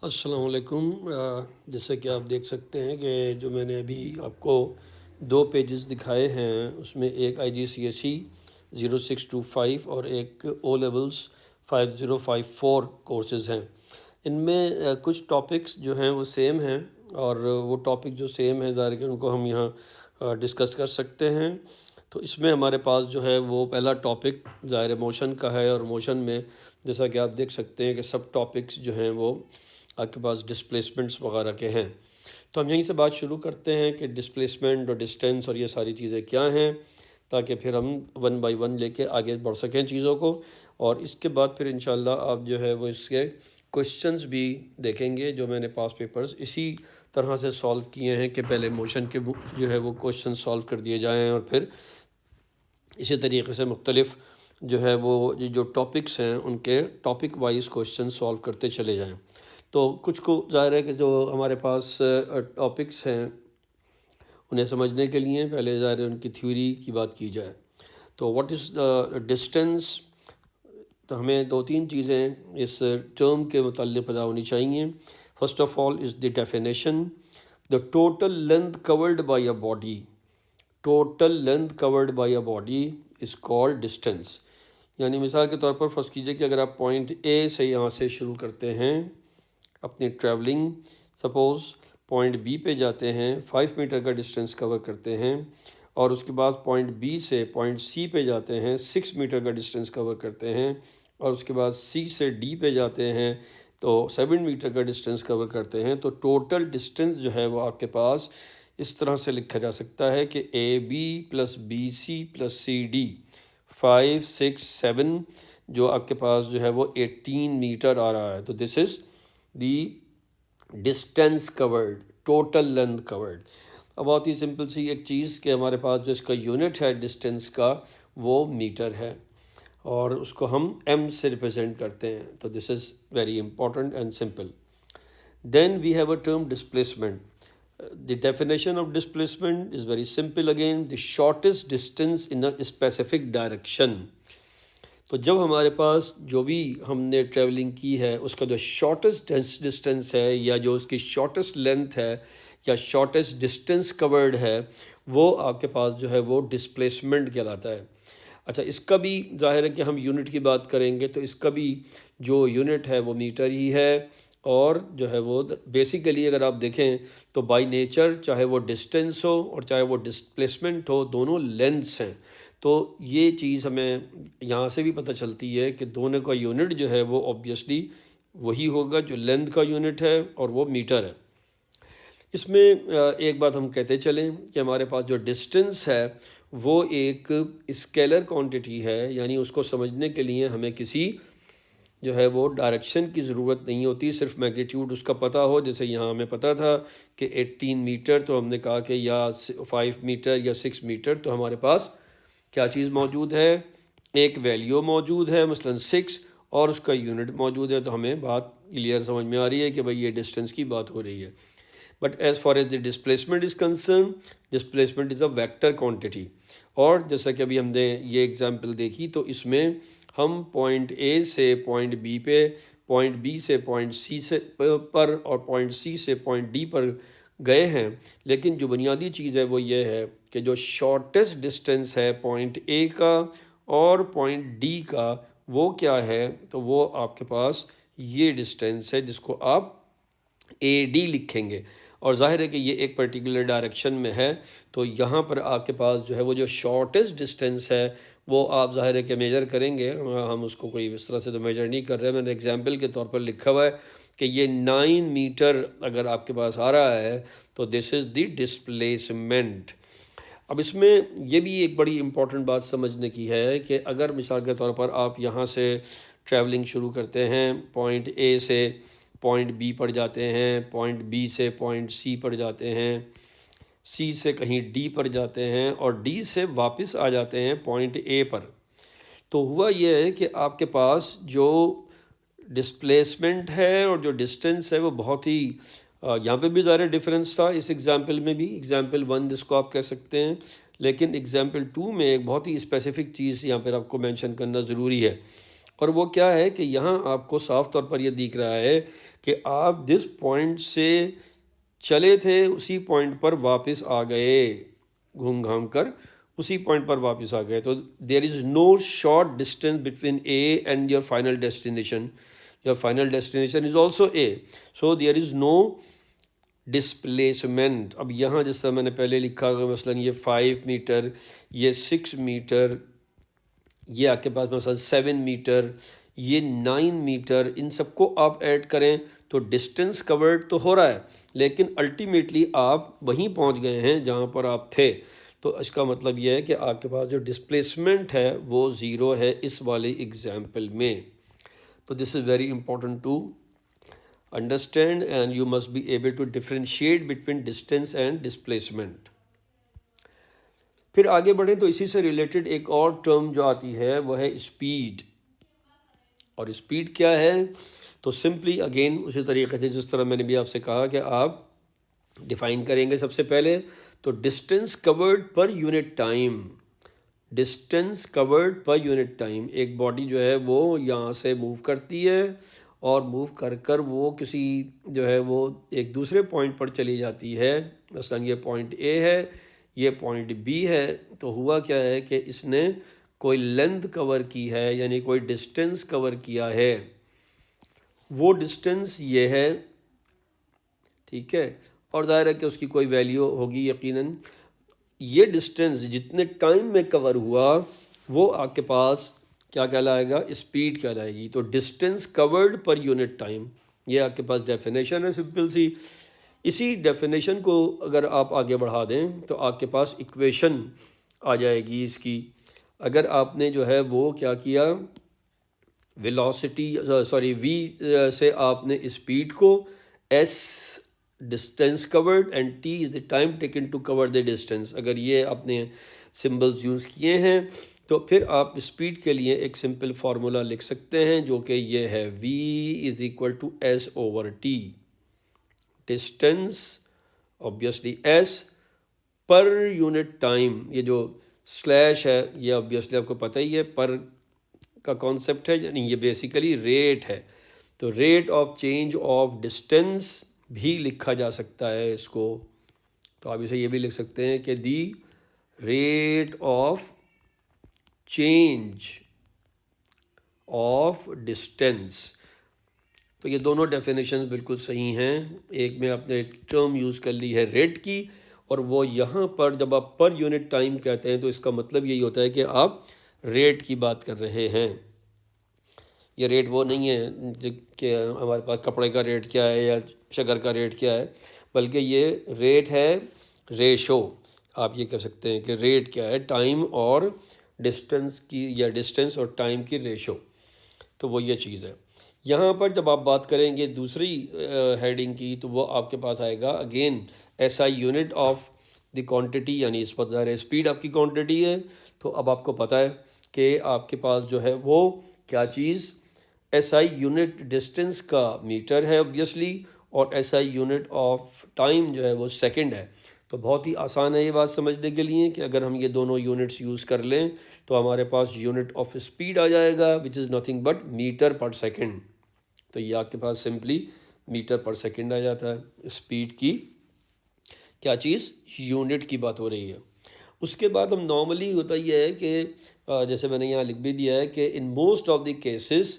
अस्सलाम वालेकुम। जैसे कि आप देख सकते हैं कि जो मैंने अभी आपको दो पेजेस दिखाए हैं उसमें एक IGCSE 0625 और एक ओ लेवल्स 5054 कोर्सेज़ हैं। इनमें कुछ टॉपिक्स जो हैं वो सेम हैं और वो टॉपिक जो सेम है ज़ाहिर है कि उनको हम यहाँ डिस्कस कर सकते हैं। तो इसमें हमारे पास जो है वो पहला टॉपिक ज़ाहिर मोशन का है और मोशन में जैसा कि आप देख सकते हैं कि सब टॉपिक्स जो हैं वो आपके पास डिस्प्लेसमेंट्स वगैरह के हैं। तो हम यहीं से बात शुरू करते हैं कि डिस्प्लेसमेंट और डिस्टेंस और ये सारी चीज़ें क्या हैं, ताकि फिर हम वन बाय वन लेके आगे बढ़ सकें चीज़ों को। और इसके बाद फिर इंशाल्लाह आप जो है वो इसके क्वेश्चंस भी देखेंगे जो मैंने पास पेपर्स इसी तरह से सॉल्व किए हैं कि पहले मोशन के जो है वो क्वेश्चन सॉल्व कर दिए जाएँ और फिर इसी तरीके से मुख्तलिफ जो है वो जो टॉपिक्स हैं उनके टॉपिक वाइज क्वेश्चन सॉल्व करते चले जाएं। तो कुछ को ज़ाहिर है कि जो हमारे पास टॉपिक्स हैं उन्हें समझने के लिए पहले ज़ाहिर है उनकी थ्योरी की बात की जाए। तो व्हाट इज़ द डिस्टेंस, तो हमें दो तीन चीज़ें इस टर्म के मुताल्लिक़ पता होनी चाहिए। First of all is the definition, the total length covered by a body, total length covered by a body is called distance. यानी मिसाल के तौर पर फर्स्ट कीजिए कि अगर आप पॉइंट ए से यहाँ से शुरू करते हैं अपनी ट्रैवलिंग, सपोज़ पॉइंट बी पे जाते हैं, 5 मीटर का डिस्टेंस कवर करते हैं और उसके बाद पॉइंट बी से पॉइंट सी पे जाते हैं, 6 मीटर का डिस्टेंस कवर करते हैं और उसके बाद सी से डी पे जाते हैं तो 7 मीटर का डिस्टेंस कवर करते हैं। तो टोटल डिस्टेंस जो है वो आपके पास इस तरह से लिखा जा सकता है कि AB plus BC plus CD 5 6 7 जो आपके पास जो है वो 18 मीटर आ रहा है। तो this is the distance covered, total length covered. अब बहुत ही सिंपल सी एक चीज़ कि हमारे पास जो इसका यूनिट है डिस्टेंस का वो मीटर है और उसको हम m से रिप्रेजेंट करते हैं। तो this is very important and simple. Then we have a term displacement. The definition of displacement is very simple again, the shortest distance in a specific direction. तो जब हमारे पास जो भी हमने ट्रैवलिंग की है उसका जो शॉर्टेस्ट डिस्टेंस है या जो उसकी शॉर्टेस्ट लेंथ है या शॉर्टेस्ट डिस्टेंस कवर्ड है वो आपके पास जो है वो डिस्प्लेसमेंट कहलाता है। अच्छा, इसका भी जाहिर है कि हम यूनिट की बात करेंगे तो इसका भी जो यूनिट है वो मीटर ही है और जो है वो बेसिकली अगर आप देखें तो बाय नेचर चाहे वो डिस्टेंस हो और चाहे वो डिस्प्लेसमेंट हो दोनों लेंथ्स हैं। तो ये चीज़ हमें यहाँ से भी पता चलती है कि दोनों का यूनिट जो है वो ऑब्वियसली वही होगा जो लेंथ का यूनिट है और वो मीटर है। इसमें एक बात हम कहते चलें कि हमारे पास जो डिस्टेंस है वो एक स्केलर क्वांटिटी है, यानी उसको समझने के लिए हमें किसी जो है वो डायरेक्शन की ज़रूरत नहीं होती, सिर्फ मैग्नीट्यूड उसका पता हो। जैसे यहाँ हमें पता था कि 18 मीटर, तो हमने कहा कि या 5 मीटर या 6 मीटर, तो हमारे पास क्या चीज़ मौजूद है, एक वैल्यू मौजूद है मसलन 6 और उसका यूनिट मौजूद है। तो हमें बात क्लियर समझ में आ रही है कि भाई ये डिस्टेंस की बात हो रही है। But as far as the displacement is concerned, displacement is a vector quantity. और जैसा कि अभी हमने ये एग्जांपल देखी तो इसमें हम पॉइंट ए से पॉइंट बी पे, पॉइंट बी से पॉइंट सी से पर और पॉइंट सी से पॉइंट डी पर गए हैं, लेकिन जो बुनियादी चीज़ है वो ये है कि जो शॉर्टेस्ट डिस्टेंस है पॉइंट ए का और पॉइंट डी का वो क्या है, तो वो आपके पास ये डिस्टेंस है जिसको आप AD लिखेंगे और जाहिर है कि ये एक पर्टिकुलर डायरेक्शन में है। तो यहाँ पर आपके पास जो है वो जो शॉर्टेस्ट डिस्टेंस है वो आप जाहिर है कि मेजर करेंगे। हम उसको कोई इस तरह से तो मेजर नहीं कर रहे, मैंने एग्जांपल के तौर पर लिखा हुआ है कि ये 9 मीटर अगर आपके पास आ रहा है तो दिस इज़ द डिस्प्लेसमेंट। अब इसमें ये भी एक बड़ी इम्पॉर्टेंट बात समझने की है कि अगर मिसाल के तौर पर आप यहाँ से ट्रैवलिंग शुरू करते हैं, पॉइंट ए से पॉइंट बी पर जाते हैं, पॉइंट बी से पॉइंट सी पर जाते हैं, सी से कहीं डी पर जाते हैं और डी से वापस आ जाते हैं पॉइंट ए पर, तो हुआ यह है कि आपके पास जो डिस्प्लेसमेंट है और जो डिस्टेंस है वो बहुत ही यहाँ पे भी ज़्यादा डिफरेंस था इस एग्जाम्पल में भी, एग्जाम्पल 1 जिसको आप कह सकते हैं, लेकिन एग्जाम्पल 2 में एक बहुत ही स्पेसिफिक चीज़ यहाँ पर आपको मेंशन करना ज़रूरी है और वो क्या है कि यहाँ आपको साफ तौर पर ये दिख रहा है कि आप जिस पॉइंट से चले थे उसी पॉइंट पर वापस आ गए, घूम घाम कर उसी पॉइंट पर वापस आ गए। तो there is no short distance between A and your final destination. Your final destination is also A, so there is no displacement. अब यहाँ जैसा मैंने पहले लिखा हुआ, मसलन ये 5 मीटर, ये 6 मीटर, ये आपके पास मसलन 7 मीटर, ये 9 मीटर, इन सबको आप ऐड करें तो डिस्टेंस कवर्ड तो हो रहा है, लेकिन अल्टीमेटली आप वहीं पहुंच गए हैं जहां पर आप थे। तो इसका मतलब यह है कि आपके पास जो डिस्प्लेसमेंट है वो ज़ीरो है इस वाले एग्जाम्पल में। तो this is very important to understand and you must be able to differentiate between distance and displacement. फिर आगे बढ़ें तो इसी से रिलेटेड एक और टर्म जो आती है वो है स्पीड। और स्पीड क्या है? तो सिंपली अगेन उसी तरीके से जिस तरह मैंने भी आपसे कहा कि आप डिफाइन करेंगे सबसे पहले तो distance covered per unit time. Distance covered per unit time, एक बॉडी जो है वो यहाँ से मूव करती है और मूव कर कर वो किसी जो है वो एक दूसरे पॉइंट पर चली जाती है। मसलन ये पॉइंट ए है, ये पॉइंट बी है, तो हुआ क्या है कि इसने कोई लेंथ कवर की है, यानी कोई डिस्टेंस कवर किया है। वो डिस्टेंस ये है, ठीक है, और ज़ाहिर है कि उसकी कोई वैल्यू होगी यकीनन। ये डिस्टेंस जितने टाइम में कवर हुआ वो आपके पास क्या कहलाएगा? स्पीड कहलाएगी। तो distance covered per unit time, ये आपके पास डेफिनेशन है सिंपल सी। इसी डेफिनेशन को अगर आप आगे बढ़ा दें तो आपके पास इक्वेशन आ जाएगी इसकी। अगर आपने जो है वो क्या किया, वेलोसिटी सॉरी वी से आपने स्पीड को, S distance covered and T is the time taken to cover the distance, अगर ये आपने सिंबल्स यूज़ किए हैं तो फिर आप स्पीड के लिए एक सिंपल फार्मूला लिख सकते हैं जो कि ये है v is equal to S over T. Distance obviously S per unit time, ये जो स्लैश है ये ऑब्वियसली आपको पता ही है, पर का कॉन्सेप्ट है, यानी ये बेसिकली रेट है। तो rate of change of distance भी लिखा जा सकता है इसको। तो आप इसे ये भी लिख सकते हैं कि the rate of change of distance. तो ये दोनों डेफिनेशंस बिल्कुल सही हैं। एक में आपने टर्म यूज़ कर ली है रेट की, और वो यहाँ पर जब आप पर यूनिट टाइम कहते हैं तो इसका मतलब यही होता है कि आप रेट की बात कर रहे हैं। ये रेट वो नहीं है कि हमारे पास कपड़े का रेट क्या है या शक्कर का रेट क्या है, बल्कि ये रेट है रेशो। आप ये कह सकते हैं कि रेट क्या है, टाइम और डिस्टेंस की, या डिस्टेंस और टाइम की रेशो। तो वो ये चीज़ है। यहाँ पर जब आप बात करेंगे दूसरी हेडिंग की तो वो आपके पास आएगा again SI unit of the quantity, यानी इस पर ज़ाहिर है स्पीड आपकी क्वांटिटी है। तो अब आपको पता है कि आपके पास जो है वो क्या चीज़, एसआई यूनिट डिस्टेंस का मीटर है ऑब्वियसली, और एसआई यूनिट ऑफ टाइम जो है वो सेकंड है। तो बहुत ही आसान है ये बात समझने के लिए कि अगर हम ये दोनों यूनिट्स यूज़ कर लें तो हमारे पास यूनिट ऑफ स्पीड आ जाएगा which is nothing but metre per second. तो ये आपके पास सिंपली मीटर पर सेकंड आ जाता है। स्पीड की क्या चीज़, यूनिट की बात हो रही है। उसके बाद हम नॉर्मली होता ये है कि जैसे मैंने यहाँ लिख भी दिया है कि in most of the cases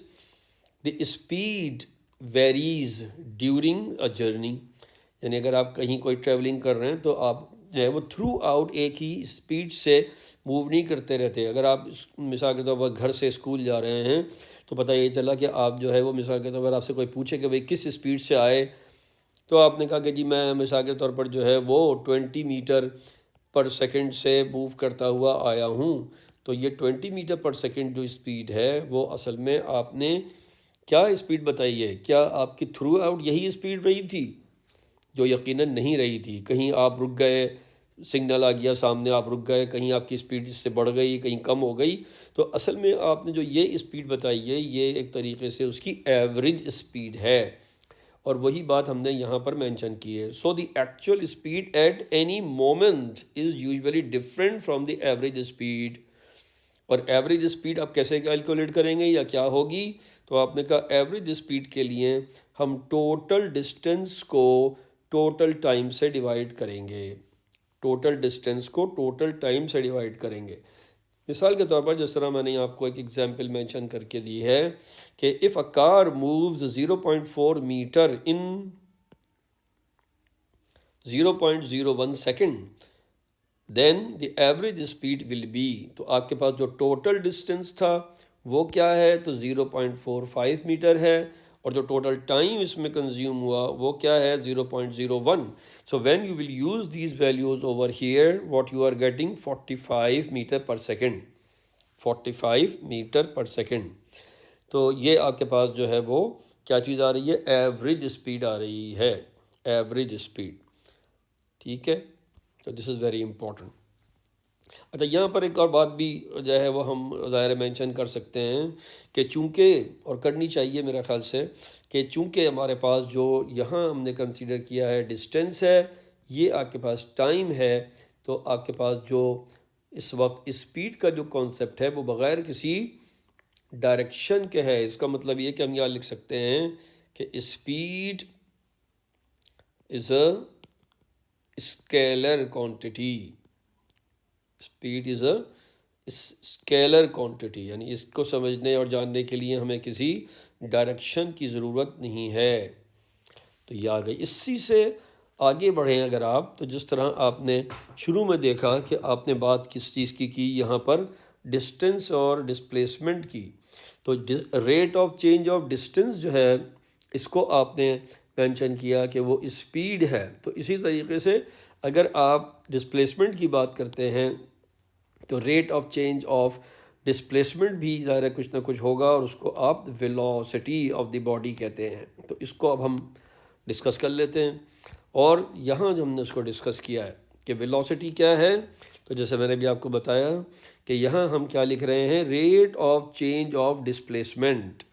the speed varies during a journey, यानी अगर आप कहीं कोई ट्रैवलिंग कर रहे हैं तो आप जो है वो थ्रू आउट एक ही स्पीड से मूव नहीं करते रहते। अगर आप मिसाल के तौर पर घर से स्कूल जा रहे हैं तो पता ये चला कि आप जो है वो मिसाल के तौर पर आपसे कोई पूछे कि भाई किस स्पीड से आए, तो आपने कहा कि जी मैं मिसाल के तौर पर जो है वो 20 मीटर पर सेकंड से मूव करता हुआ आया हूँ। तो ये 20 मीटर पर सेकंड जो स्पीड है वो असल में आपने क्या स्पीड बताई है? क्या आपकी थ्रू आउट यही स्पीड रही थी? जो यकीनन नहीं रही थी। कहीं आप रुक गए, सिग्नल आ गया सामने, आप रुक गए, कहीं आपकी स्पीड इससे बढ़ गई, कहीं कम हो गई। तो असल में आपने जो ये स्पीड बताई है ये एक तरीके से उसकी एवरेज स्पीड है, और वही बात हमने यहाँ पर मेंशन की है। So the actual speed at any moment is usually different from the average speed और एवरेज स्पीड आप कैसे कैलकुलेट करेंगे या क्या होगी? तो आपने कहा एवरेज स्पीड के लिए हम टोटल डिस्टेंस को टोटल टाइम से डिवाइड करेंगे, टोटल डिस्टेंस को टोटल टाइम से डिवाइड करेंगे। मिसाल के तौर पर जिस तरह मैंने आपको एक एग्जांपल मेंशन करके दी है कि if a car moves 0.4 metre in 0.01 second then the average speed will be, तो आपके पास जो टोटल डिस्टेंस था वो क्या है? तो 0.45 मीटर है, और जो टोटल टाइम इसमें कंज्यूम हुआ वो क्या है? 0.01। So when you will use these values over here what you are getting 45 metre per second, 45 metre per second. तो ये आपके पास जो है वो क्या चीज़ आ रही है? एवरेज स्पीड आ रही है, एवरेज स्पीड। ठीक है, तो दिस इज़ वेरी इंपॉर्टेंट। अच्छा, यहाँ पर एक और बात भी जो है वो हम ज़ाहिर मेंशन कर सकते हैं कि चूँकि, और करनी चाहिए मेरे ख्याल से, कि चूँकि हमारे पास जो यहाँ हमने कंसीडर किया है डिस्टेंस है, ये आपके पास टाइम है, तो आपके पास जो इस वक्त स्पीड का जो कॉन्सेप्ट है वो बग़ैर किसी डायरेक्शन के है। इसका मतलब ये कि हम यहाँ लिख सकते हैं कि speed is a scalar quantity, speed is a scalar quantity, यानी इसको समझने और जानने के लिए हमें किसी डायरेक्शन की ज़रूरत नहीं है। तो ये आ गई। इसी से आगे बढ़ें अगर आप, तो जिस तरह आपने शुरू में देखा कि आपने बात किस चीज़ की यहाँ पर डिस्टेंस और डिस्प्लेसमेंट की, तो rate of change of distance जो है इसको आपने मेंशन किया कि वो स्पीड है। तो इसी तरीके से अगर आप डिस्प्लेसमेंट की बात करते हैं तो rate of change of displacement भी ज़ाहिर कुछ ना कुछ होगा, और उसको आप वेलोसिटी ऑफ द बॉडी कहते हैं। तो इसको अब हम डिस्कस कर लेते हैं। और यहाँ जो हमने उसको डिस्कस किया है कि वेलोसिटी क्या है, तो जैसे मैंने भी आपको बताया कि यहाँ हम क्या लिख रहे हैं? Rate of change of displacement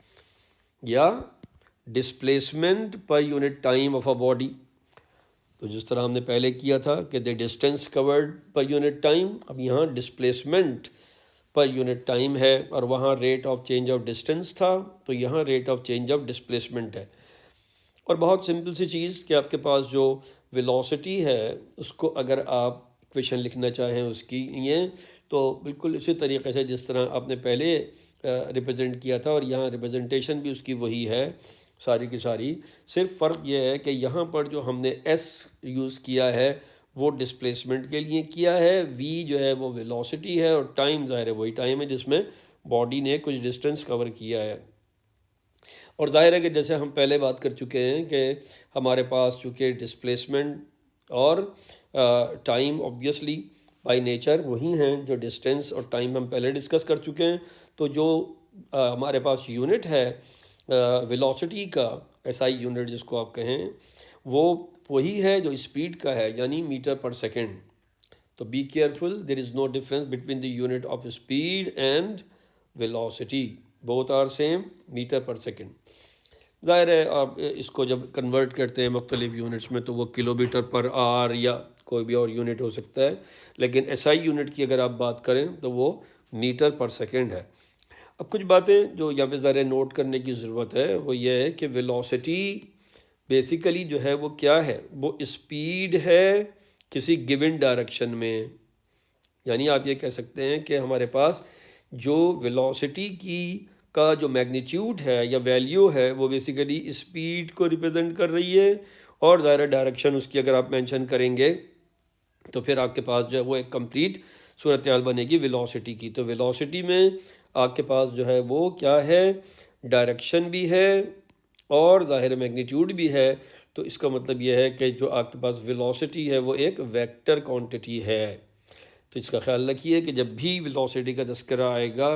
या displacement per unit time of a body. तो जिस तरह हमने पहले किया था कि the distance covered per unit time, अब यहाँ डिस्प्लेसमेंट पर यूनिट टाइम है, और वहाँ rate of change of distance था, तो यहाँ rate of change of displacement है। और बहुत सिंपल सी चीज़ कि आपके पास जो वेलोसिटी है उसको अगर आप इक्वेशन लिखना चाहें उसकी लिए, तो बिल्कुल इसी तरीके से जिस तरह आपने पहले रिप्रेजेंट किया था, और यहाँ रिप्रेजेंटेशन भी उसकी वही है सारी की सारी। सिर्फ फ़र्क यह है कि यहाँ पर जो हमने एस यूज़ किया है वो डिस्प्लेसमेंट के लिए किया है, वी जो है वो वेलोसिटी है, और टाइम ज़ाहिर है वही टाइम है जिसमें बॉडी ने कुछ डिस्टेंस कवर किया है। और ज़ाहिर है कि जैसे हम पहले बात कर चुके हैं कि हमारे पास चूँकि डिस्प्लेसमेंट और टाइम ऑब्वियसली बाय नेचर वही हैं, जो डिस्टेंस और टाइम हम पहले डिस्कस कर चुके हैं। तो जो हमारे पास यूनिट है वेलोसिटी का, एसआई यूनिट जिसको आप कहें, वो वही है जो स्पीड का है, यानी मीटर पर सेकेंड। तो be careful, there is no difference between the unit of speed and velocity, both are same, metre per second. ज़ाहिर है आप इसको जब कन्वर्ट करते हैं मुख्तलिफ यूनिट्स में तो वो किलोमीटर पर आवर या कोई भी और यूनिट हो सकता है, लेकिन एसआई यूनिट की अगर आप बात करें तो वो मीटर पर सेकेंड है। अब कुछ बातें जो यहाँ पे ज़रा नोट करने की ज़रूरत है वो ये है कि वेलोसिटी बेसिकली जो है वो क्या है? वो स्पीड है किसी गिवन डायरेक्शन में। यानी आप ये कह सकते हैं कि हमारे पास जो वेलोसिटी की का जो मैग्नीट्यूड है या वैल्यू है वो बेसिकली स्पीड को रिप्रेजेंट कर रही है, और ज़ाहिर डायरेक्शन उसकी अगर आप मेंशन करेंगे तो फिर आपके पास जो है वो एक कंप्लीट सूरत हाल बनेगी वेलोसिटी की। तो वेलोसिटी में आपके पास जो है वो क्या है? डायरेक्शन भी है और ज़ाहिर मैग्नीट्यूड भी है। तो इसका मतलब यह है कि जो आपके पास वेलोसिटी है वो एक वेक्टर क्वांटिटी है। तो इसका ख्याल रखिए कि जब भी वेलोसिटी का तस्करा आएगा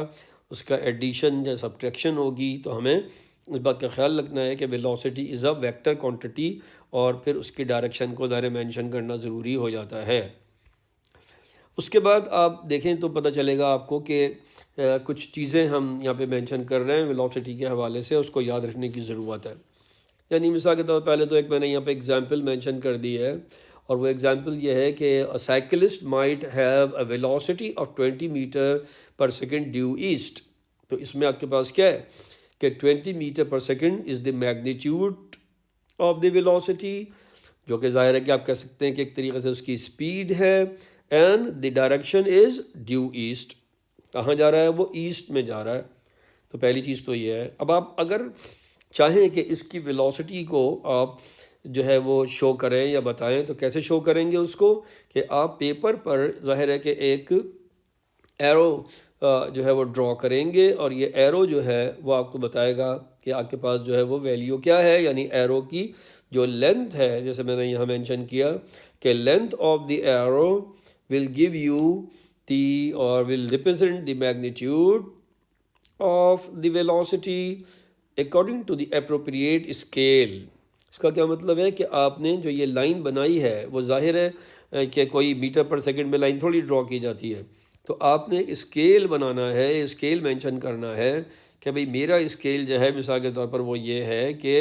उसका एडिशन या सब्ट्रैक्शन होगी तो हमें इस बात का ख्याल रखना है कि velocity is a vector quantity, और फिर उसकी डायरेक्शन को ज़ाहिर मेंशन करना ज़रूरी हो जाता है। उसके बाद आप देखें तो पता चलेगा आपको कि कुछ चीज़ें हम यहाँ पे मेंशन कर रहे हैं वेलोसिटी के हवाले से, उसको याद रखने की ज़रूरत है। यानी मिसाल के तौर पर पहले तो एक मैंने यहाँ पे एग्जांपल मेंशन कर दी है, और वो एग्जांपल ये है कि a cyclist might have a velocity of 20 metre per second due east. तो इसमें आपके पास क्या है कि 20 metre per second is the magnitude of the velocity, जो कि ज़ाहिर है कि आप कह सकते हैं कि एक तरीके से उसकी स्पीड है, and the direction is due east. कहाँ जा रहा है वो? ईस्ट में जा रहा है। तो पहली चीज़ तो ये है। अब आप अगर चाहें कि इसकी वेलोसिटी को आप जो है वो शो करें या बताएं, तो कैसे शो करेंगे उसको? कि आप पेपर पर ज़ाहिर है कि एक एरो जो है वो ड्रॉ करेंगे, और ये एरो जो है वो आपको बताएगा कि आपके पास जो है वो वैल्यू क्या है, यानी एरो की जो लेंथ है, जैसे मैंने यहाँ मेंशन किया कि length of the arrow will give you the और will represent the magnitude of the velocity according to the appropriate scale. इसका क्या मतलब है कि आपने जो ये लाइन बनाई है वो ज़ाहिर है कि कोई मीटर पर सेकंड में लाइन थोड़ी ड्रॉ की जाती है, तो आपने स्केल बनाना है, स्केल मेंशन करना है कि भाई मेरा स्केल जो है मिसाल के तौर पर वो ये है कि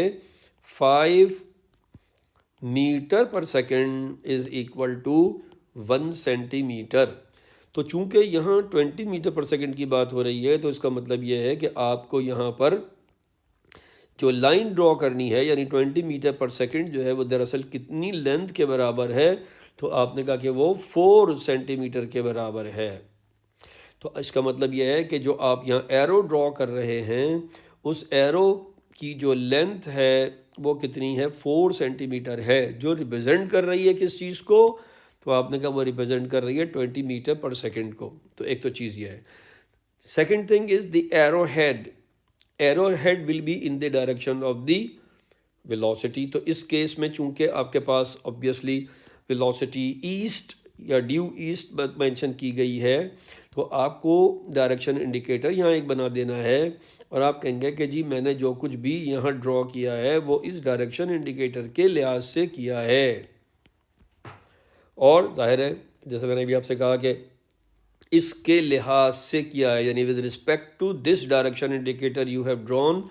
5 metre per second is equal to 1 centimetre. तो चूंकि यहाँ 20 मीटर पर सेकंड की बात हो रही है, तो इसका मतलब ये है कि आपको यहाँ पर जो लाइन ड्रॉ करनी है, यानी 20 मीटर पर सेकंड जो है वो दरअसल कितनी लेंथ के बराबर है? तो आपने कहा कि वो 4 सेंटीमीटर के बराबर है। तो इसका मतलब ये है कि जो आप यहाँ एरो ड्रॉ कर रहे हैं, उस एरो की जो लेंथ है वो कितनी है? 4 सेंटीमीटर है, जो रिप्रेजेंट कर रही है किस चीज़ को? तो आपने कहा वो रिप्रेजेंट कर रही है 20 मीटर पर सेकंड को। तो एक तो चीज़ ये है। Second thing is the arrow head. Arrow head will be in the direction of the velocity. तो इस केस में चूंकि आपके पास ऑब्वियसली वेलोसिटी ईस्ट या ड्यू ईस्ट मेंशन की गई है, तो आपको डायरेक्शन इंडिकेटर यहाँ एक बना देना है, और आप कहेंगे कि जी मैंने जो कुछ भी यहाँ ड्रॉ किया है वो इस डायरेक्शन इंडिकेटर के लिहाज से किया है। और जाहिर है जैसे मैंने भी आपसे कहा कि इसके लिहाज से किया है, यानी with respect to this direction indicator you have drawn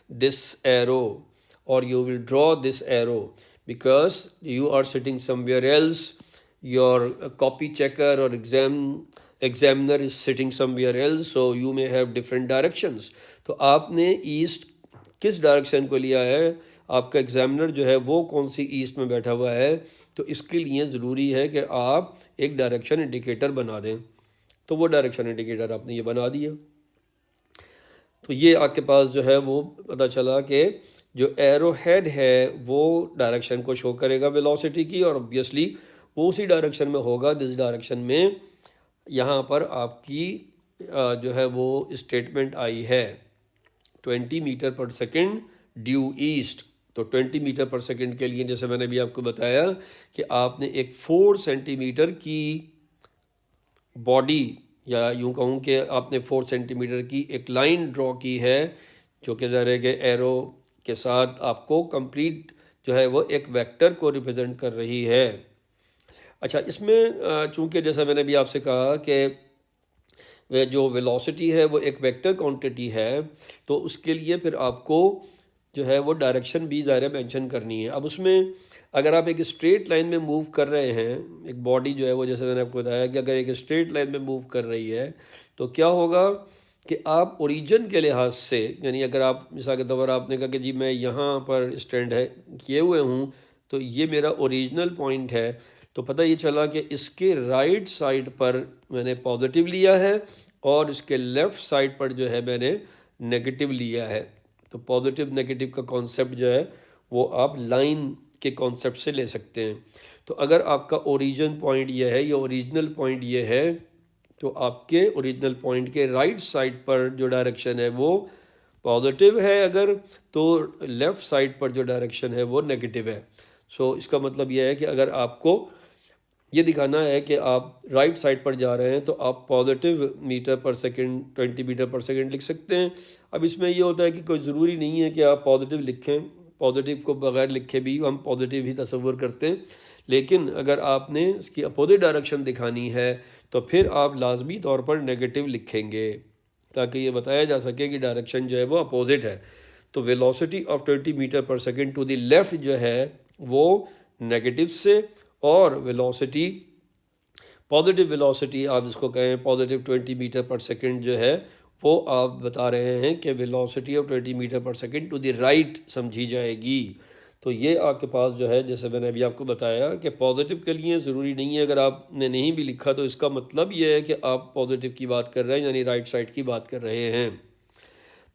this arrow, और you will draw this arrow because you are sitting somewhere else, your copy checker और examiner is sitting somewhere else, so you may have different directions. तो आपने east किस direction को लिया है, आपका examiner जो है वो कौन सी ईस्ट में बैठा हुआ है, तो इसके लिए ज़रूरी है कि आप एक डायरेक्शन इंडिकेटर बना दें। तो वो डायरेक्शन इंडिकेटर आपने ये बना दिया, तो ये आपके पास जो है वो पता चला कि जो एरो हेड है वो डायरेक्शन को शो करेगा वेलोसिटी की, और ऑब्वियसली वो उसी डायरेक्शन में होगा जिस डायरेक्शन में यहाँ पर आपकी जो है वो स्टेटमेंट आई है 20 metre per second due east. तो 20 मीटर पर सेकंड के लिए जैसे मैंने भी आपको बताया कि आपने एक 4 सेंटीमीटर की बॉडी, या यूं कहूँ कि आपने 4 सेंटीमीटर की एक लाइन ड्रॉ की है, जो कि ज़ाहिर है कि एरो के साथ आपको कंप्लीट जो है वो एक वेक्टर को रिप्रेजेंट कर रही है। अच्छा, इसमें चूंकि जैसा मैंने भी आपसे कहा कि वे जो वेलोसिटी है वो एक वेक्टर क्वांटिटी है, तो उसके लिए फिर आपको जो है वो डायरेक्शन भी ज़ाहिर मेंशन करनी है। अब उसमें अगर आप एक स्ट्रेट लाइन में मूव कर रहे हैं, एक बॉडी जो है वो जैसे मैंने आपको बताया कि अगर एक स्ट्रेट लाइन में मूव कर रही है, तो क्या होगा कि आप ओरिजिन के लिहाज से, यानी अगर आप मिसाल के तौर पर आपने कहा कि जी मैं यहाँ पर स्टैंड है किए हुए हूँ, तो ये मेरा ओरिजिनल पॉइंट है, तो पता ये चला कि इसके राइट साइड पर मैंने पॉजिटिव लिया है और इसके लेफ़्ट साइड पर जो है मैंने नेगेटिव लिया है। तो पॉजिटिव नेगेटिव का कॉन्सेप्ट जो है वो आप लाइन के कॉन्सेप्ट से ले सकते हैं। तो अगर आपका ओरिजिन पॉइंट ये है, या ओरिजिनल पॉइंट ये है, तो आपके ओरिजिनल पॉइंट के राइट साइड पर जो डायरेक्शन है वो पॉजिटिव है, अगर तो लेफ़्ट साइड पर जो डायरेक्शन है वो नेगेटिव है। सो इसका मतलब यह है कि अगर आपको ये दिखाना है कि आप राइट साइड पर जा रहे हैं, तो आप positive metre per second 20 metre per second लिख सकते हैं। अब इसमें ये होता है कि कोई ज़रूरी नहीं है कि आप पॉजिटिव लिखें, पॉजिटिव को बगैर लिखे भी हम पॉजिटिव ही तस्वुर करते हैं, लेकिन अगर आपने इसकी अपोजिट डायरेक्शन दिखानी है तो फिर आप लाजमी तौर पर नेगेटिव लिखेंगे, ताकि ये बताया जा सके कि डायरेक्शन जो है वो अपोजिट है। तो velocity of 20 metre per second to the left जो है वो नेगेटिव से, और वेलोसिटी, पॉजिटिव वेलोसिटी आप जिसको कहें पॉजिटिव 20 मीटर पर सेकंड जो है, वो आप बता रहे हैं कि velocity of 20 metre per second to the right समझी जाएगी। तो ये आपके पास जो है, जैसे मैंने अभी आपको बताया कि पॉजिटिव के लिए ज़रूरी नहीं है, अगर आपने नहीं भी लिखा तो इसका मतलब ये है कि आप पॉजिटिव की बात कर रहे हैं, यानी राइट साइड की बात कर रहे हैं।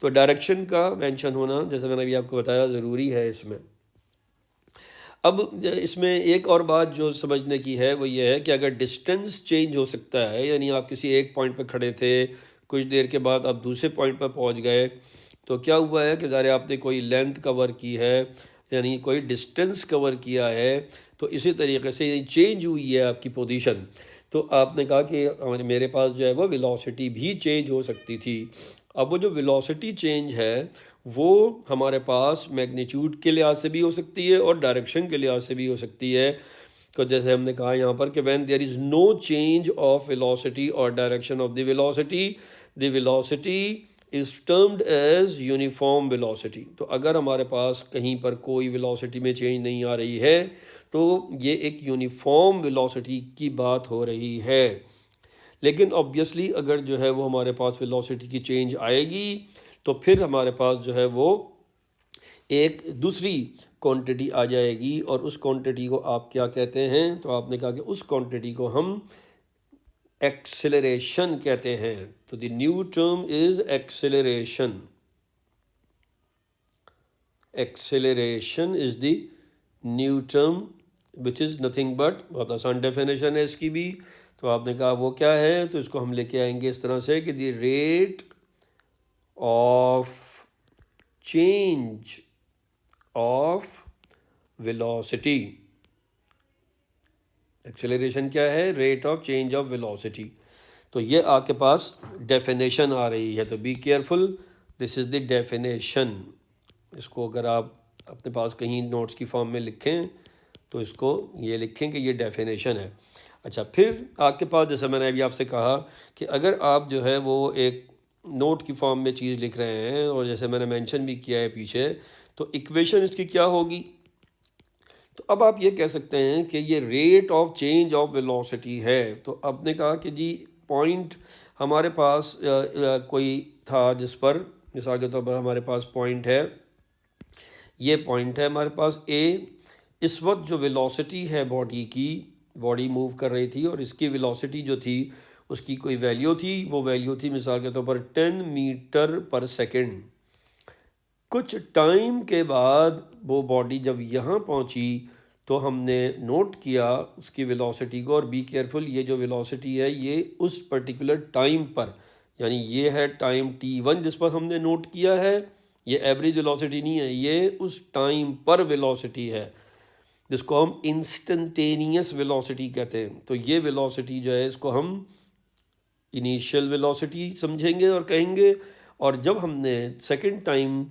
तो डायरेक्शन का मेंशन होना, जैसे मैंने अभी आपको बताया, ज़रूरी है इसमें। अब इसमें एक और बात जो समझने की है वो ये है कि अगर डिस्टेंस चेंज हो सकता है, यानी आप किसी एक पॉइंट पर खड़े थे, कुछ देर के बाद आप दूसरे पॉइंट पर पहुंच गए, तो क्या हुआ है कि ज़ाहिर आपने कोई लेंथ कवर की है, यानी कोई डिस्टेंस कवर किया है। तो इसी तरीके से चेंज हुई है आपकी पोजीशन, तो आपने कहा कि मेरे पास जो है वो वेलोसिटी भी चेंज हो सकती थी। अब वो जो वेलोसिटी चेंज है वो हमारे पास मैग्नीट्यूड के लिहाज से भी हो सकती है और डायरेक्शन के लिहाज से भी हो सकती है। तो जैसे हमने कहा यहाँ पर कि when there is no change of velocity और direction of the velocity is termed as uniform velocity. तो अगर हमारे पास कहीं पर कोई वेलोसिटी में चेंज नहीं आ रही है तो ये एक यूनिफॉर्म वेलोसिटी की बात हो रही है। लेकिन ऑब्वियसली अगर जो है वो हमारे पास वेलोसिटी की चेंज आएगी तो फिर हमारे पास जो है वो एक दूसरी क्वांटिटी आ जाएगी, और उस क्वांटिटी को आप क्या कहते हैं? तो आपने कहा कि उस क्वांटिटी को हम एक्सेलरेशन कहते हैं। तो the new term is acceleration. Acceleration is the new term which is nothing but, बहुत आसान डेफिनेशन है इसकी भी। तो आपने कहा वो क्या है, तो इसको हम लेके आएंगे इस तरह से कि the rate of change of velocity. Acceleration क्या है? Rate of change of velocity. तो ये आपके पास डेफिनेशन आ रही है, तो be careful, this is the definition. इसको अगर आप अपने पास कहीं नोट्स की फॉर्म में लिखें तो इसको ये लिखें कि ये डेफिनेशन है। अच्छा, फिर आपके पास जैसे मैंने अभी आपसे कहा कि अगर आप जो है वो एक नोट की फॉर्म में चीज़ लिख रहे हैं, और जैसे मैंने मेंशन भी किया है पीछे, तो इक्वेशन इसकी क्या होगी? तो अब आप ये कह सकते हैं कि ये rate of change of velocity है। तो आपने कहा कि जी पॉइंट हमारे पास कोई था जिस पर, मिसाल के तौर पर हमारे पास पॉइंट है, ये पॉइंट है हमारे पास ए। इस वक्त जो वेलोसिटी है बॉडी की, बॉडी मूव कर रही थी और इसकी वेलोसिटी जो थी उसकी कोई वैल्यू थी, वो वैल्यू थी मिसाल के तौर पर 10 मीटर पर सेकंड। कुछ टाइम के बाद वो बॉडी जब यहाँ पहुँची तो हमने नोट किया उसकी वेलोसिटी को, और बी केयरफुल, ये जो वेलोसिटी है ये उस पर्टिकुलर टाइम पर, यानी ये है टाइम t1 जिस पर हमने नोट किया है, ये एवरेज वेलोसिटी नहीं है, ये उस टाइम पर वेलोसिटी है जिसको हम इंस्टेंटेनियस वेलोसिटी कहते हैं। तो ये वेलोसिटी जो है इसको हम इनिशियल वेलोसिटी समझेंगे और कहेंगे, और जब हमने सेकंड टाइम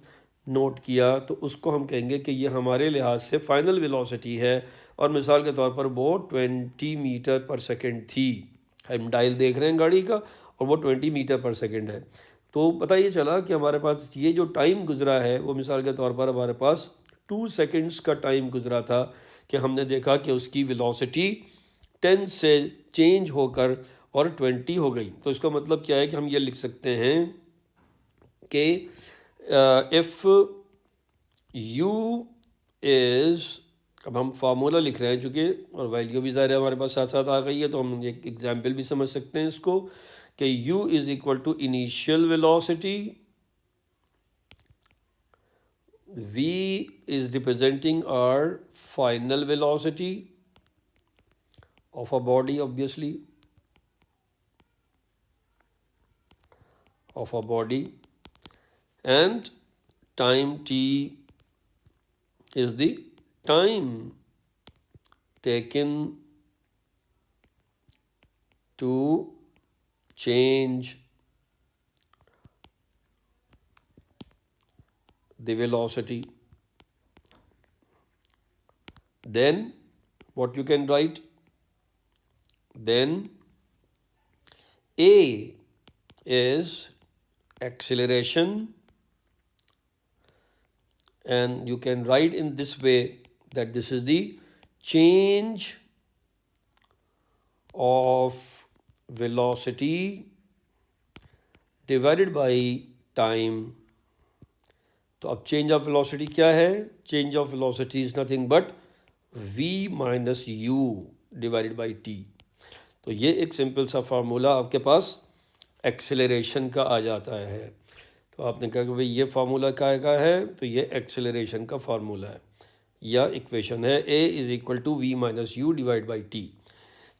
नोट किया तो उसको हम कहेंगे कि ये हमारे लिहाज से फाइनल वेलोसिटी है, और मिसाल के तौर पर वो 20 मीटर पर सेकंड थी। हम डायल देख रहे हैं गाड़ी का और वो 20 मीटर पर सेकंड है। तो पता ये चला कि हमारे पास ये जो टाइम गुजरा है वो मिसाल के तौर पर हमारे पास 2 सेकंड्स का टाइम गुजरा था, कि हमने देखा कि उसकी वेलोसिटी 10 से चेंज होकर और 20 हो गई। तो इसका मतलब क्या है कि हम ये लिख सकते हैं कि इफ़ यू इज़, अब हम फार्मूला लिख रहे हैं चूँकि, और वैल्यू भी ज़ाहिर है हमारे पास साथ साथ आ गई है, तो हम एक एग्जाम्पल भी समझ सकते हैं इसको कि u is equal to initial velocity, v is representing our final velocity of a body, obviously, of a body, and time t is the time taken to change the velocity. Then what you can write? Then a is acceleration, and you can write in this way that this is the change of velocity divided by time. तो अब change of velocity क्या है? Change of velocity is nothing but v minus you divided by T. तो ये एक simple सा formula आपके पास acceleration का आ जाता है। तो आपने कहा कि भाई ये फार्मूला काय का है, तो ये एक्सेलरेशन का फार्मूला है या इक्वेशन है, a is equal to v minus u divide by t.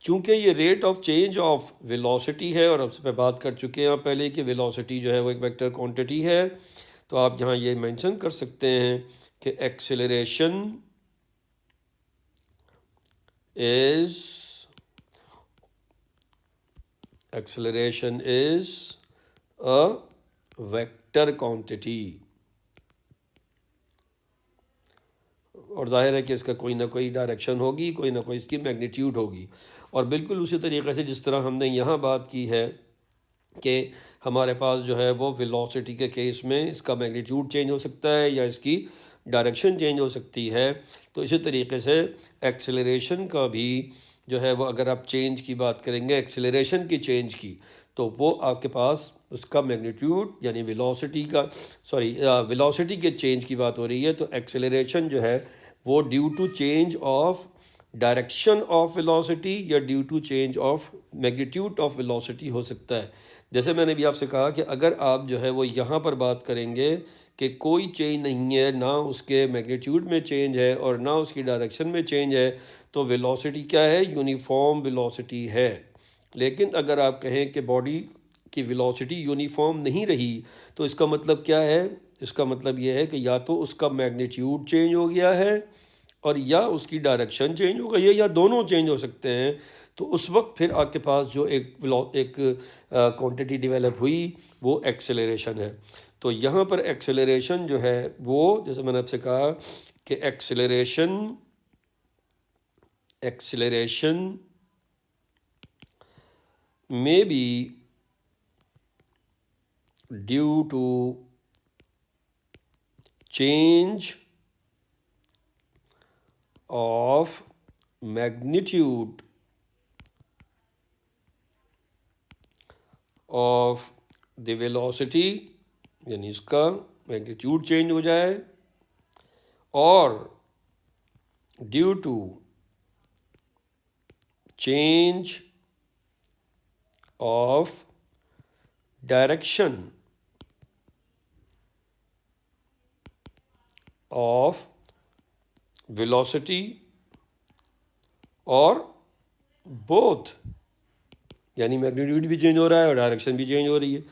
चूँकि ये rate of change of velocity है, और अब से बात कर चुके हैं आप पहले कि वेलोसिटी जो है वो एक वेक्टर क्वांटिटी है, तो आप यहाँ ये मेंशन कर सकते हैं कि acceleration is a vector quantity. और जाहिर है कि इसका कोई ना कोई डायरेक्शन होगी, कोई ना कोई इसकी मैग्नीट्यूड होगी। और बिल्कुल उसी तरीके से जिस तरह हमने यहाँ बात की है कि हमारे पास जो है वो वेलोसिटी के केस में इसका मैग्नीट्यूड चेंज हो सकता है या इसकी डायरेक्शन चेंज हो सकती है, तो इसी तरीके से एक्सेलरेशन का भी जो है वो अगर आप चेंज की बात करेंगे, एक्सेलरेशन की चेंज की, तो वो आपके पास उसका मैग्नीट्यूड यानी वेलोसिटी के चेंज की बात हो रही है, तो एक्सेलरेशन जो है वो due to change of direction of velocity या due to change of magnitude of velocity हो सकता है। जैसे मैंने भी आपसे कहा कि अगर आप जो है वो यहाँ पर बात करेंगे कि कोई चेंज नहीं है, ना उसके मैग्नीट्यूड में चेंज है और ना उसकी डायरेक्शन में चेंज है, तो वेलोसिटी क्या है? यूनिफॉर्म वेलोसिटी है। लेकिन अगर आप कहें कि बॉडी की वेलोसिटी यूनिफॉर्म नहीं रही, तो इसका मतलब क्या है? इसका मतलब ये है कि या तो उसका मैग्नीट्यूड चेंज हो गया है और या उसकी डायरेक्शन चेंज हो गई है, या दोनों चेंज हो सकते हैं। तो उस वक्त फिर आपके पास जो एक क्वांटिटी डेवलप हुई वो एक्सेलरेशन है। तो यहाँ पर एक्सेलरेशन जो है वो, जैसे मैंने आपसे कहा कि acceleration may be due to change of magnitude of the velocity, यानी इसका मैग्नीट्यूड चेंज हो जाए, और due to change of direction of velocity और both, यानी मैग्नीट्यूड भी चेंज हो रहा है और डायरेक्शन भी चेंज हो रही है,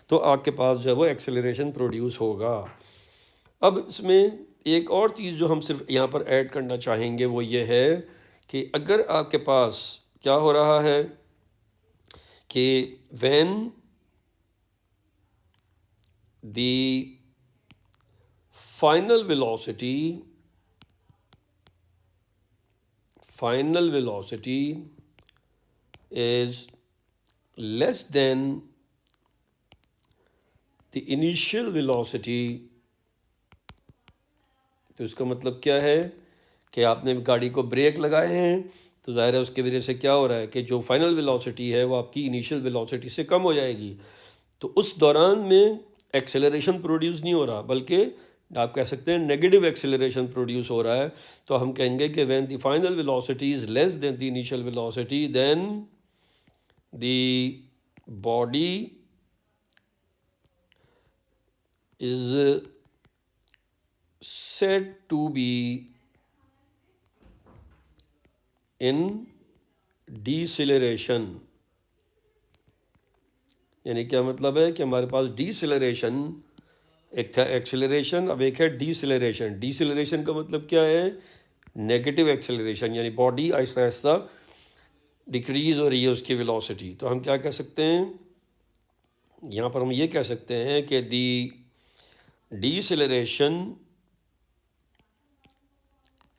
तो आपके पास जो है वो एक्सेलरेशन प्रोड्यूस होगा। अब इसमें एक और चीज़ जो हम सिर्फ यहाँ पर ऐड करना चाहेंगे वो ये है कि अगर आपके पास क्या हो रहा है कि when the final velocity is less than the initial velocity, तो इसका मतलब क्या है कि आपने गाड़ी को ब्रेक लगाए हैं, तो ज़ाहिर है उसकी वजह से क्या हो रहा है कि जो फाइनल वेलोसिटी है वो आपकी इनिशियल वेलोसिटी से कम हो जाएगी। तो उस दौरान में एक्सेलरेशन प्रोड्यूस नहीं हो रहा, बल्कि आप कह सकते हैं नेगेटिव एक्सेलरेशन प्रोड्यूस हो रहा है। तो हम कहेंगे कि when the final velocity is less than the initial velocity, then the body is said to be in deceleration। यानी क्या मतलब है कि हमारे पास डिसेलरेशन, एक था एक्सेलरेशन, अब एक है डिसेलरेशन। डिसेलरेशन का मतलब क्या है? नेगेटिव एक्सेलरेशन, यानी बॉडी आहिस्ता आहिस्ता डिक्रीज हो रही है उसकी वेलोसिटी। तो हम क्या कह सकते हैं यहाँ पर? हम ये कह सकते हैं कि दी डिसेलरेशन,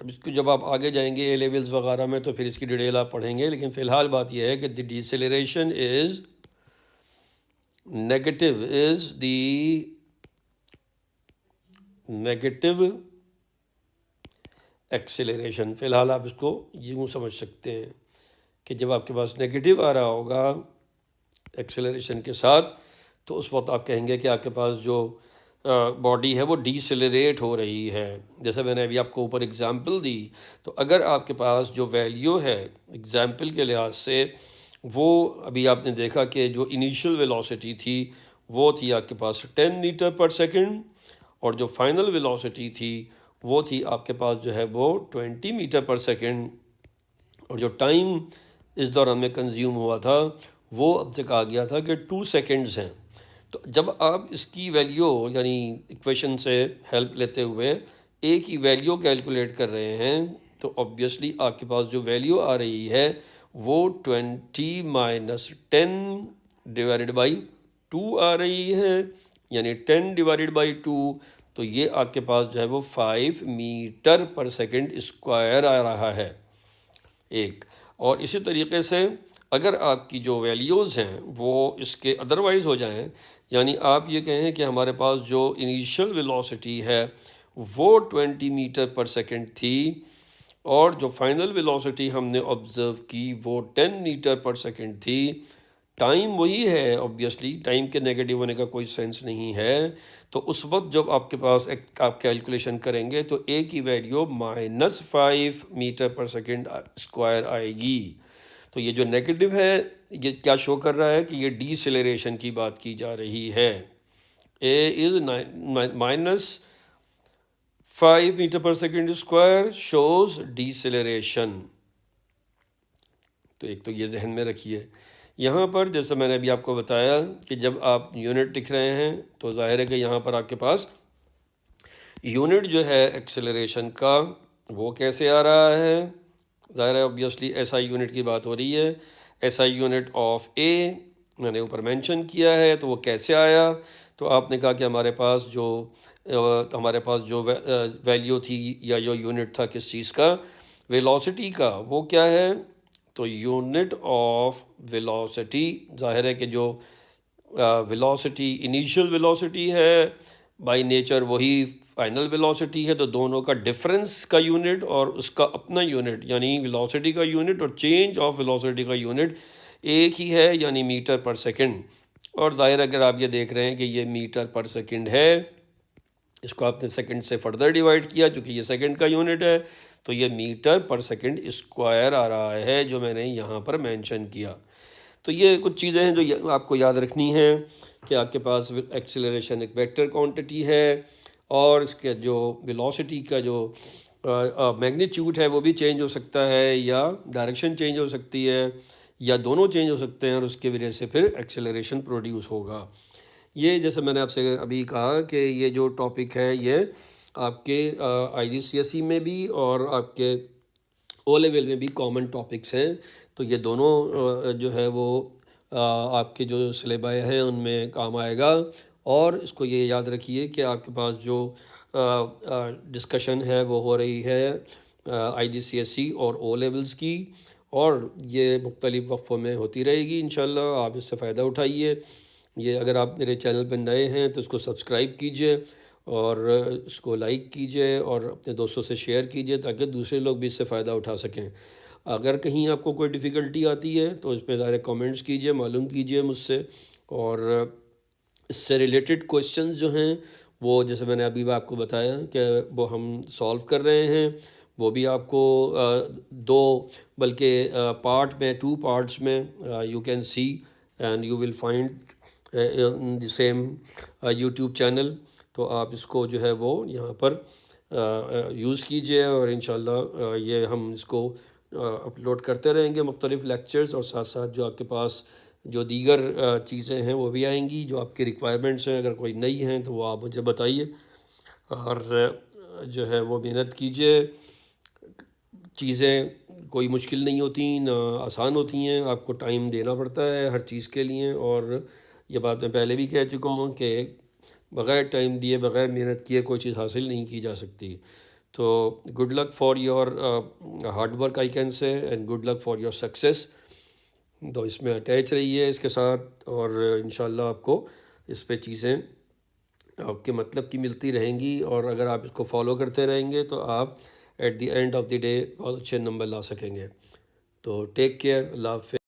अब इसको जब आप आगे जाएंगे ए लेवल्स वगैरह में तो फिर इसकी डिटेल आप पढ़ेंगे, लेकिन फ़िलहाल बात यह है कि the deceleration is negative acceleration. फ़िलहाल आप इसको यूँ समझ सकते हैं कि जब आपके पास नेगेटिव आ रहा होगा एक्सेलरेशन के साथ, तो उस वक्त आप कहेंगे कि आपके पास जो बॉडी है वो डीसेलरेट हो रही है। जैसे मैंने अभी आपको ऊपर एग्जांपल दी, तो अगर आपके पास जो वैल्यू है एग्जांपल के लिहाज से, वो अभी आपने देखा कि जो इनिशियल वेलोसिटी थी वो थी आपके पास 10 मीटर पर सेकंड, और जो फाइनल वेलोसिटी थी वो थी आपके पास जो है वो 20 मीटर पर सेकंड, और जो टाइम इस दौरान में कंज्यूम हुआ था वो अब तक आ गया था कि 2 सेकेंड्स हैं। तो जब आप इसकी वैल्यू यानी इक्वेशन से हेल्प लेते हुए ए की वैल्यू कैलकुलेट कर रहे हैं, तो ऑब्वियसली आपके पास जो वैल्यू आ रही है वो 20 माइनस 10 डिवाइडेड बाई 2 आ रही है, यानी 10 डिवाइडेड बाई 2, तो ये आपके पास जो है वो 5 मीटर पर सेकंड स्क्वायर आ रहा है एक। और इसी तरीके से अगर आपकी जो वैल्यूज़ हैं वो इसके अदरवाइज़ हो जाएं, यानी आप ये कहें कि हमारे पास जो इनिशियल वेलोसिटी है वो 20 मीटर पर सेकंड थी, और जो फाइनल वेलोसिटी हमने ऑब्ज़र्व की वो 10 मीटर पर सेकंड थी। टाइम वही है, ऑब्वियसली टाइम के नेगेटिव होने का कोई सेंस नहीं है। तो उस वक्त जब आपके पास एक आप कैलकुलेशन करेंगे तो ए की value -5 metre per second square आएगी। तो ये जो नेगेटिव है ये क्या शो कर रहा है कि ये डीसेलरेशन की बात की जा रही है। ए is -5 metre per second square shows deceleration. तो एक तो ये जहन में रखिए। यहाँ पर जैसे मैंने अभी आपको बताया कि जब आप यूनिट लिख रहे हैं तो जाहिर है कि यहाँ पर आपके पास यूनिट जो है एक्सेलरेशन का वो कैसे आ रहा है। ज़ाहिर है ऑब्वियसली एसआई यूनिट की बात हो रही है। एसआई यूनिट ऑफ ए मैंने ऊपर मेंशन किया है, तो वो कैसे आया। तो आपने कहा कि हमारे पास जो वैल्यू थी या जो यूनिट था किस चीज़ का, वेलोसिटी का, वो क्या है। तो यूनिट ऑफ वेलोसिटी, ज़ाहिर है कि जो वेलोसिटी इनिशियल वेलोसिटी है बाय नेचर वही फाइनल वेलोसिटी है, तो दोनों का डिफरेंस का यूनिट और उसका अपना यूनिट यानी वेलोसिटी का यूनिट और चेंज ऑफ वेलोसिटी का यूनिट एक ही है, यानी मीटर पर सेकंड। और ज़ाहिर अगर आप ये देख रहे हैं कि ये मीटर पर सेकंड है, इसको आपने सेकंड से फर्दर डिवाइड किया क्योंकि ये सेकंड का यूनिट है, तो ये मीटर पर सेकंड स्क्वायर आ रहा है जो मैंने यहाँ पर मेंशन किया। तो ये कुछ चीज़ें हैं जो आपको याद रखनी हैं कि आपके पास एक्सेलरेशन एक वेक्टर क्वांटिटी है, और इसके जो वेलोसिटी का जो मैग्नीट्यूड है वो भी चेंज हो सकता है, या डायरेक्शन चेंज हो सकती है, या दोनों चेंज हो सकते हैं, और उसकी वजह से फिर एक्सेलरेशन प्रोड्यूस होगा। ये जैसे मैंने आपसे अभी कहा कि ये जो टॉपिक है ये आपके IGCSE में भी और आपके ओ लेवल में भी कॉमन टॉपिक्स हैं। तो ये दोनों जो है वो आपके जो सिलेबस हैं उनमें काम आएगा। और इसको ये याद रखिए कि आपके पास जो डिस्कशन है वो हो रही है IGCSE और ओ लेवल्स की, और ये मुख्तलिफ़ वक्फ़ों में होती रहेगी इंशाल्लाह। आप इससे फ़ायदा उठाइए। ये अगर आप मेरे चैनल पर नए हैं तो इसको सब्सक्राइब कीजिए और इसको लाइक कीजिए और अपने दोस्तों से शेयर कीजिए ताकि दूसरे लोग भी इससे फ़ायदा उठा सकें। अगर कहीं आपको कोई डिफ़िकल्टी आती है तो इस पर ज़ाहिर कमेंट्स कीजिए, मालूम कीजिए मुझसे। और इससे रिलेटेड क्वेश्चंस जो हैं वो जैसे मैंने अभी भी आपको बताया कि वो हम सॉल्व कर रहे हैं। वो भी आपको दो बल्कि पार्ट में 2 पार्ट्स में you can see and you will find in the same YouTube channel. तो आप इसको जो है वो यहाँ पर यूज़ कीजिए, और इंशाल्लाह ये हम इसको अपलोड करते रहेंगे मुख्तलिफ़ लेक्चर्स, और साथ साथ जो आपके पास जो दीगर चीज़ें हैं वो भी आएंगी जो आपकी रिक्वायरमेंट्स हैं। अगर कोई नई हैं तो वो आप मुझे बताइए, और जो है वो मेहनत कीजिए। चीज़ें कोई मुश्किल नहीं होती ना आसान होती हैं, आपको टाइम देना पड़ता है हर चीज़ के लिए। और ये बात मैं पहले भी कह चुका हूँ कि बग़ैर टाइम दिए बग़ैर मेहनत किए कोई चीज़ हासिल नहीं की जा सकती। तो good luck for your hard work I can say, and good luck for your success. तो इसमें अटैच रहिए इसके साथ, और इंशाल्लाह आपको इस पे चीज़ें आपके मतलब की मिलती रहेंगी। और अगर आप इसको फॉलो करते रहेंगे तो आप at the end of the day बहुत अच्छे नंबर ला सकेंगे। तो टेक केयर, अल्लाह हाफ़िज़।